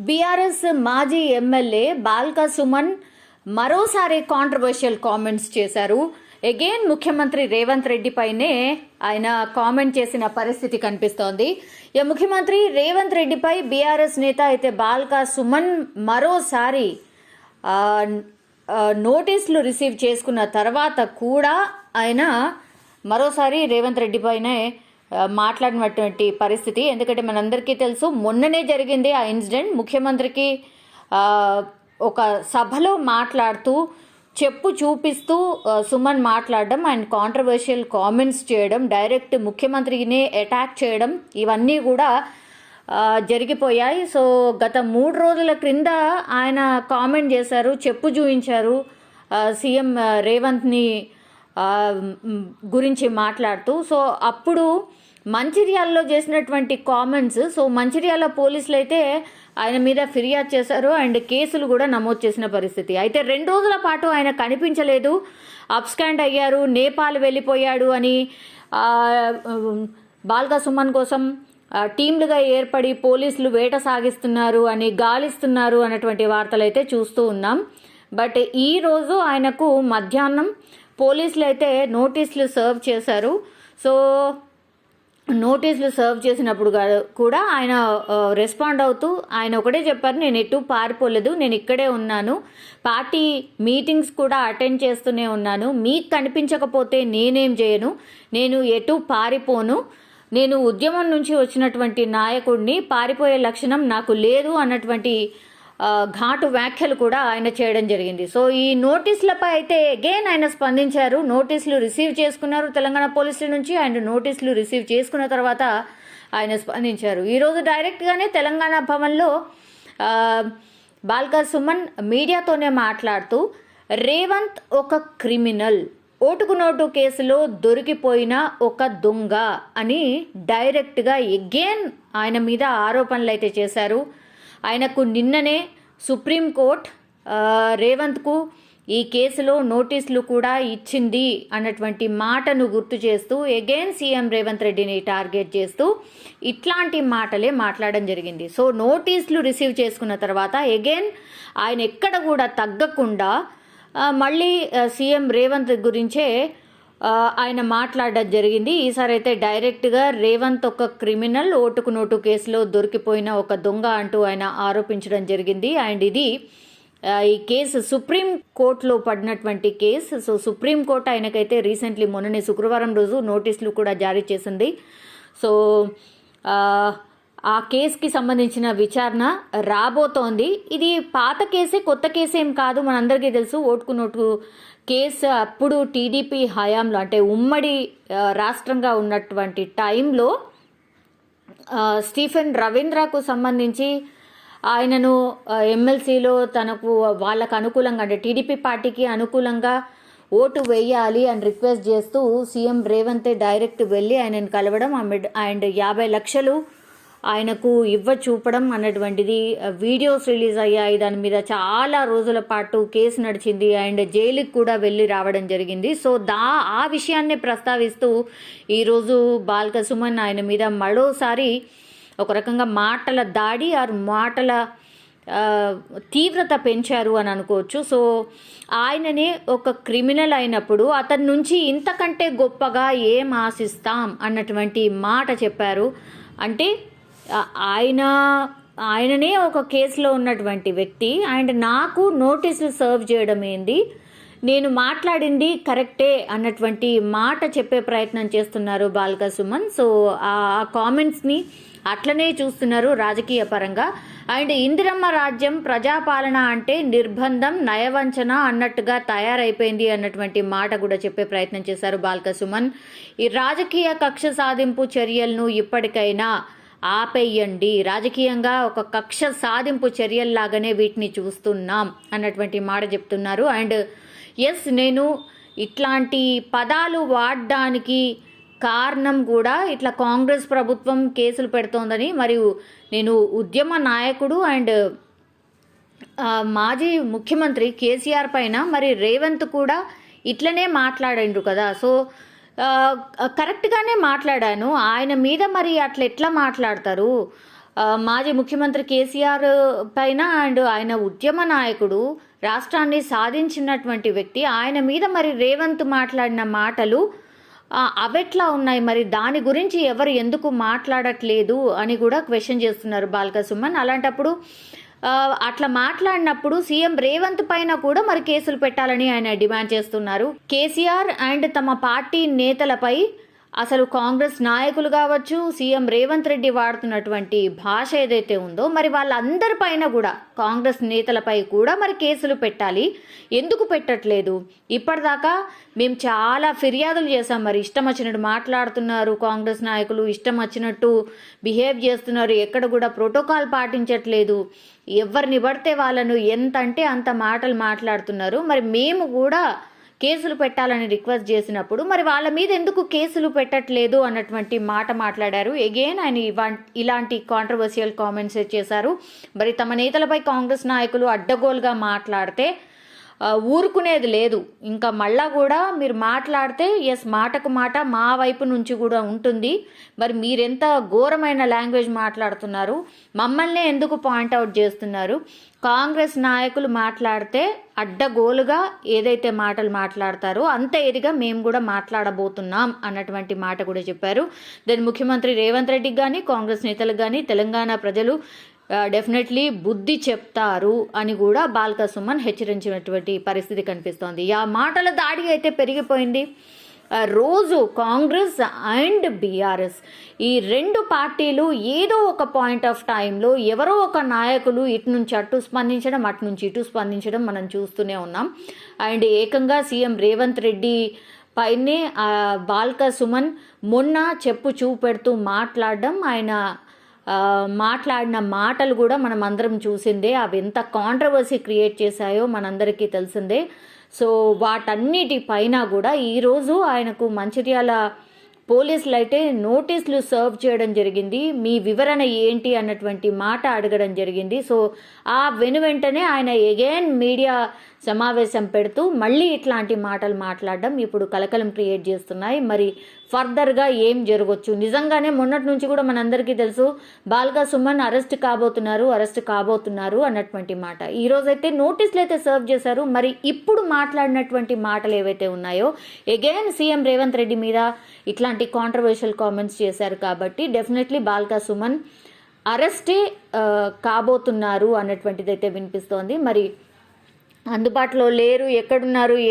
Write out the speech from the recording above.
BRS మాజీ MLA Balka Suman మరోసారి controversial comments చేశారు. అగైన్ ముఖ్యమంత్రి రేవంత్ రెడ్డి పైనే ఆయన కామెంట్ చేసిన పరిస్థితి కనిపిస్తోంది. ముఖ్యమంత్రి రేవంత్ రెడ్డిపై బీఆర్ఎస్ నేత అయితే బాల్క సుమన్ మరోసారి నోటీసులు రిసీవ్ చేసుకున్న తర్వాత కూడా ఆయన మరోసారి రేవంత్ రెడ్డి పైనే మాట్లాడినటువంటి పరిస్థితి. ఎందుకంటే మనందరికీ తెలుసు, మొన్ననే జరిగింది ఆ ఇన్సిడెంట్. ముఖ్యమంత్రికి ఒక సభలో మాట్లాడుతూ చెప్పు చూపిస్తూ సుమన్ మాట్లాడడం, అండ్ కాంట్రవర్షియల్ కామెంట్స్ చేయడం, డైరెక్ట్ ముఖ్యమంత్రిని అటాక్ చేయడం, ఇవన్నీ కూడా జరిగిపోయాయి. సో గత 3 రోజుల క్రింద ఆయన కామెంట్ చేశారు, చెప్పు చూపించారు సీఎం రేవంత్ని గురించి మాట్లాడుతూ. సో అప్పుడు మంచిర్యాలలో చేసినటువంటి కామెంట్స్, సో మంచిర్యాల పోలీసులు అయితే ఆయన మీద ఫిర్యాదు చేశారు అండ్ కేసులు కూడా నమోదు చేసిన పరిస్థితి. అయితే 2 రోజుల పాటు ఆయన కనిపించలేదు, అబ్స్కాండ్ అయ్యారు, నేపాల్ వెళ్ళిపోయాడు అని బాల్క సుమన్ కోసం టీంలుగా ఏర్పడి పోలీసులు వేట సాగిస్తున్నారు అని, గాలిస్తున్నారు అన్నటువంటి వార్తలు అయితే చూస్తూ ఉన్నాం. బట్ ఈరోజు ఆయనకు మధ్యాహ్నం పోలీసులు అయితే నోటీసులు సర్వ్ చేశారు. సో నోటీసులు సర్వ్ చేసినప్పుడు కూడా ఆయన రెస్పాండ్ అవుతూ ఆయన ఒకటే చెప్పారు, నేను ఎటు పారిపోలేదు, నేను ఇక్కడే ఉన్నాను, పార్టీ మీటింగ్స్ కూడా అటెండ్ చేస్తూనే ఉన్నాను, మీకు కనిపించకపోతే నేనేం చేయను, నేను ఎటు పారిపోను, నేను ఉద్యమం నుంచి వచ్చినటువంటి నాయకుడిని, పారిపోయే లక్షణం నాకు లేదు అన్నటువంటి ఘాటు వ్యాఖ్యలు కూడా ఆయన చేయడం జరిగింది. సో ఈ నోటీసులపై అయితే అగైన్ ఆయన స్పందించారు. నోటీసులు రిసీవ్ చేసుకున్నారు తెలంగాణ పోలీసుల నుంచి, అండ్ నోటీసులు రిసీవ్ చేసుకున్న తర్వాత ఆయన స్పందించారు. ఈరోజు డైరెక్ట్గానే తెలంగాణ భవన్లో బాల్క సుమన్ మీడియాతోనే మాట్లాడుతూ, రేవంత్ ఒక క్రిమినల్, ఓటుకు నోటు కేసులో దొరికిపోయిన ఒక దొంగ అని డైరెక్ట్గా అగైన్ ఆయన మీద ఆరోపణలు అయితే చేశారు. ఆయనకు నిన్ననే సుప్రీంకోర్టు రేవంత్కు ఈ కేసులో నోటీసులు కూడా ఇచ్చింది అన్నటువంటి మాటను గుర్తు చేస్తూ అగైన్ సీఎం రేవంత్ రెడ్డిని టార్గెట్ చేస్తూ ఇట్లాంటి మాటలే మాట్లాడడం జరిగింది. సో నోటీసులు రిసీవ్ చేసుకున్న తర్వాత అగైన్ ఆయన ఎక్కడ కూడా తగ్గకుండా మళ్ళీ సీఎం రేవంత్ గురించే ఆయన మాట్లాడడం జరిగింది. ఈసారి అయితే డైరెక్ట్గా రేవంత్ ఒక క్రిమినల్, ఓటుకు నోటు కేసులో దొరికిపోయిన ఒక దొంగ అంటూ ఆయన ఆరోపించడం జరిగింది. అండ్ ఇది ఈ కేసు సుప్రీం కోర్టులో పడినటువంటి కేసు. సో సుప్రీం కోర్టు ఆయనకైతే రీసెంట్లీ మొన్ననే శుక్రవారం రోజు నోటీసులు కూడా జారీ చేసింది. సో ఆ కేసుకి సంబంధించిన విచారణ రాబోతోంది. ఇది పాత కేసే, కొత్త కేసేం కాదు, మనందరికీ తెలుసు. ఓటుకు నోటు కేసు అప్పుడు టీడీపీ హయాంలో, అంటే ఉమ్మడి రాష్ట్రంగా ఉన్నటువంటి టైంలో స్టీఫెన్ రవీంద్రకు సంబంధించి ఆయనను ఎమ్మెల్సీలో తనకు వాళ్ళకు అనుకూలంగా, అంటే టీడీపీ పార్టీకి అనుకూలంగా ఓటు వేయాలి అని రిక్వెస్ట్ చేస్తూ సీఎం రేవంత్ డైరెక్ట్ వెళ్ళి ఆయనను కలవడం అండ్ 50 లక్షలు ఆయనకు చూపడం అన్నటువంటిది వీడియోస్ రిలీజ్ అయ్యాయి. దాని మీద చాలా రోజుల పాటు కేసు నడిచింది అండ్ జైలుకి కూడా వెళ్ళి రావడం జరిగింది. సో ఆ విషయాన్ని ప్రస్తావిస్తూ ఈరోజు బాల్క సుమన్ ఆయన మీద మరోసారి ఒక రకంగా మాటల దాడి, ఆ మాటల తీవ్రత పెంచారు అని అనుకోవచ్చు. సో ఆయననే ఒక క్రిమినల్ అయినప్పుడు అతని నుంచి ఇంతకంటే గొప్పగా ఏం ఆశిస్తాం అన్నటువంటి మాట చెప్పారు. అంటే ఆయననే ఒక కేసులో ఉన్నటువంటి వ్యక్తి అండ్ నాకు నోటీసులు సర్వ్ చేయడం ఏంది, నేను మాట్లాడింది కరెక్టే అన్నటువంటి మాట చెప్పే ప్రయత్నం చేస్తున్నారు బాల్క సుమన్. సో ఆ కామెంట్స్ని అట్లనే చూస్తున్నారు రాజకీయ పరంగా. అండ్ ఇందిరమ్మ రాజ్యం, ప్రజాపాలన అంటే నిర్బంధం, నయవంచన అన్నట్టుగా తయారైపోయింది అన్నటువంటి మాట కూడా చెప్పే ప్రయత్నం చేశారు బాల్క సుమన్. ఈ రాజకీయ కక్ష సాధింపు చర్యలను ఇప్పటికైనా ఆపేయండి, రాజకీయంగా ఒక కక్ష సాధింపు చర్యల్లాగానే వీటిని చూస్తున్నాం అన్నటువంటి మాట చెప్తున్నారు. అండ్ నేను ఇట్లాంటి పదాలు వాడడానికి కారణం కూడా ఇట్లా కాంగ్రెస్ ప్రభుత్వం కేసులు పెడుతోందని, మరియు నేను ఉద్యమ నాయకుడు అండ్ మాజీ ముఖ్యమంత్రి కేసీఆర్ పైన మరి రేవంత్ కూడా ఇట్లనే మాట్లాడిండ్రు కదా. సో కరెక్ట్గానే మాట్లాడాను, ఆయన మీద మరి అట్లా ఎట్లా మాట్లాడతారు, మాజీ ముఖ్యమంత్రి కేసీఆర్ పైన అండ్ ఆయన ఉద్యమ నాయకుడు, రాష్ట్రాన్ని సాధించినటువంటి వ్యక్తి, ఆయన మీద మరి రేవంత్ మాట్లాడిన మాటలు అవెట్లా ఉన్నాయి, మరి దాని గురించి ఎవరు ఎందుకు మాట్లాడట్లేదు అని కూడా క్వశ్చన్ చేస్తున్నారు బాల్క సుమన్. అలాంటప్పుడు అట్లా మాట్లాడినప్పుడు సీఎం రేవంత్ పైన కూడా మరి కేసులు పెట్టాలని ఆయన డిమాండ్ చేస్తున్నారు. కేసీఆర్ అండ్ తమ పార్టీ నేతలపై, అసలు కాంగ్రెస్ నాయకులు కావచ్చు, సీఎం రేవంత్ రెడ్డి వాడుతున్నటువంటి భాష ఏదైతే ఉందో మరి వాళ్ళందరిపైన కూడా, కాంగ్రెస్ నేతలపై కూడా మరి కేసులు పెట్టాలి. ఎందుకు పెట్టట్లేదు? ఇప్పటిదాకా మేము చాలా ఫిర్యాదులు చేశాం, మరి ఇష్టం వచ్చినట్టు మాట్లాడుతున్నారు కాంగ్రెస్ నాయకులు, ఇష్టం వచ్చినట్టు బిహేవ్ చేస్తున్నారు, ఎక్కడ కూడా ప్రోటోకాల్ పాటించట్లేదు, ఎవరిని పడితే వాళ్ళను ఎంత అంటే అంత మాటలు మాట్లాడుతున్నారు, మరి మేము కూడా కేసులు పెట్టాలని రిక్వెస్ట్ చేసినప్పుడు మరి వాళ్ళ మీద ఎందుకు కేసులు పెట్టట్లేదు అన్నటువంటి మాట మాట్లాడారు. ఎగైన్ ఆయన ఇలాంటి కాంట్రవర్షియల్ కామెంట్స్ చేశారు. మరి తమ నేతలపై కాంగ్రెస్ నాయకులు అడ్డగోలుగా మాట్లాడితే ఊరుకునేది లేదు. ఇంకా మళ్ళా కూడా మీరు మాట్లాడితే ఎస్, మాటకు మాట మా వైపు నుంచి కూడా ఉంటుంది. మరి మీరెంత ఘోరమైన లాంగ్వేజ్ మాట్లాడుతున్నారు, మమ్మల్ని ఎందుకు పాయింట్అవుట్ చేస్తున్నారు? కాంగ్రెస్ నాయకులు మాట్లాడితే అడ్డగోలుగా ఏదైతే మాటలు మాట్లాడతారో అంతే ఇదిగా మేము కూడా మాట్లాడబోతున్నాం అన్నటువంటి మాట కూడా చెప్పారు. దెన్ ముఖ్యమంత్రి రేవంత్ రెడ్డికి కానీ, కాంగ్రెస్ నేతలకు కానీ తెలంగాణ ప్రజలు డెఫినెట్లీ బుద్ధి చెప్తారు అని కూడా బాల్క సుమన్ హెచ్చరించినటువంటి పరిస్థితి కనిపిస్తోంది. ఆ మాటల దాడి అయితే పెరిగిపోయింది. రోజు కాంగ్రెస్ అండ్ బీఆర్ఎస్ ఈ రెండు పార్టీలు ఏదో ఒక పాయింట్ ఆఫ్ టైంలో ఎవరో ఒక నాయకులు ఇటు నుంచి అటు స్పందించడం, అటు నుంచి ఇటు స్పందించడం మనం చూస్తూనే ఉన్నాం. అండ్ ఏకంగా సీఎం రేవంత్ రెడ్డి పైనే బాల్క సుమన్ మొన్న చెప్పు చూపెడుతూ మాట్లాడడం, ఆయన మాట్లాడిన మాటలు కూడా మనం అందరం చూసిందే. అవి ఎంత కాంట్రవర్సీ క్రియేట్ చేశాయో మనందరికీ తెలిసిందే. సో వాటన్నిటి పైన కూడా ఈరోజు ఆయనకు మంచిర్యాల పోలీసులు అయితే నోటీసులు సర్వ్ చేయడం జరిగింది. మీ వివరణ ఏంటి అన్నటువంటి మాట అడగడం జరిగింది. సో ఆ వెనువెంటనే ఆయన ఎగైన్ మీడియా సమావేశం పెడుతూ మళ్ళీ ఇట్లాంటి మాటలు మాట్లాడడం ఇప్పుడు కలకలం క్రియేట్ చేస్తున్నాయి. మరి ఫర్దర్గా ఏం జరగవచ్చు? నిజంగానే మొన్నటి నుంచి కూడా మనందరికీ తెలుసు బాల్క సుమన్ అరెస్ట్ కాబోతున్నారు అన్నటువంటి మాట. ఈరోజైతే నోటీసులు అయితే సర్వ్ చేశారు. మరి ఇప్పుడు మాట్లాడినటువంటి మాటలు ఏవైతే ఉన్నాయో ఎగైన్ సీఎం రేవంత్ రెడ్డి మీద ఇట్లాంటి కాంట్రవర్షియల్ కామెంట్స్ చేశారు కాబట్టి డెఫినెట్లీ బాల్క సుమన్ అరెస్టే కాబోతున్నారు అన్నటువంటిది అయితే వినిపిస్తోంది. మరి అందుబాటులో లేరు, ఎక్కడున్నారు